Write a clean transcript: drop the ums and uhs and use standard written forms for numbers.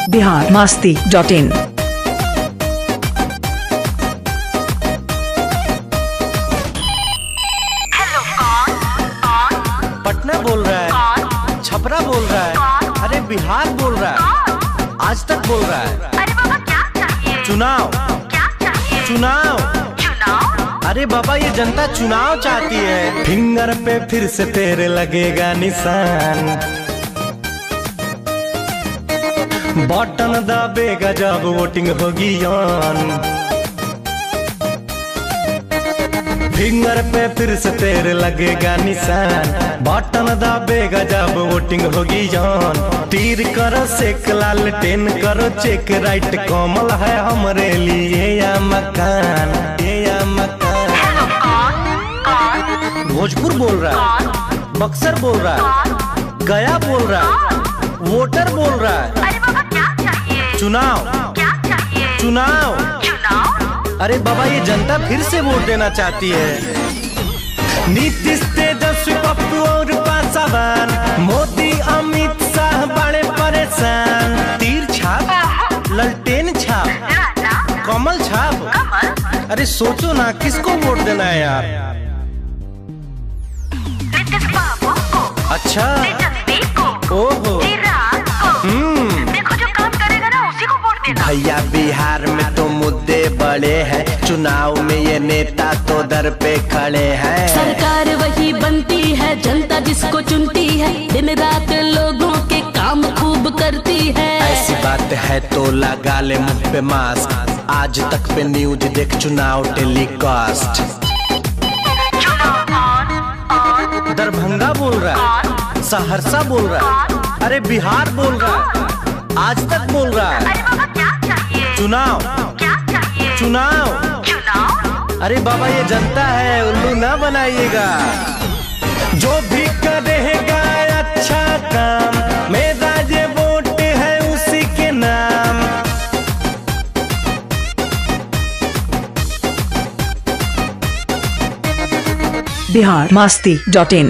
biharmasti.in। Patna बोल रहा है, छपरा बोल रहा है, अरे बिहार बोल रहा है, आज तक बोल रहा है। अरे बाबा क्या चाहिए? चुनाव क्या चाहिए? चुनाव। चुनाव? अरे बाबा ये जनता चुनाव चाहती है। फिंगर पे फिर से तेरे लगेगा निशान, बटन दबेगा जब वोटिंग होगी ऑन। फिंगर पे फिर से तेरे लगेगा निशान, बटन दबेगा जब वोटिंग होगी जान। तीर करो सेक, लालटेन करो चेक, राइट कमल है हमरे लिए या मकान, ये या मकान। हेलो कौन? भोजपुर बोल रहा है, बक्सर बोल रहा है, गया बोल रहा है, वोटर बोल रहा है। अरे बाबा क्या चाहिए? चुनाव क्या चाहिए? चुनाव। चुनाव? अरे बाबा ये जनता फिर से वोट देना चाहती है। नीतीश, तेजस्वी, पप्पू और पासवान, मोदी, अमित शाह बड़े परेशान। तीर छाप, ललटेन छाप, राणा? कमल छाप। कमल? अरे सोचो ना किसको वोट देना है यार। नीतीश बाबू को, अच्छा, तेजस्वी को, ओहो, चिराग को। देखो जो काम करेगा ना उसी को वोट देना। भैया बिहार में तो मुद्दे बड़े हैं, चुनाव में ये नेता तो दर पे खड़े हैं। सरकार वही बनती है, जनता जिसको चुनती है, दिन रात लोगों के काम खूब करती है। ऐसी बात है तो लगा ले मुंह पे मास्क, आज तक पे न्यूज देख चुनाव टेलीकास्ट। चुनाव ऑन। दरभंगा बोल रहा है, सहरसा बोल रहा है, अरे बिहार बोल रहा है, आज तक बोल रहा है। अरे बाबा क्या चाहिए? चुनाव क्या चाहिए? चुनाव। चुनाव? अरे बाबा ये जनता है, उल्लू ना बनाइएगा। जो भी करेगा अच्छा काम, मेरा ये वोट है उसी के नाम। biharmasti.in।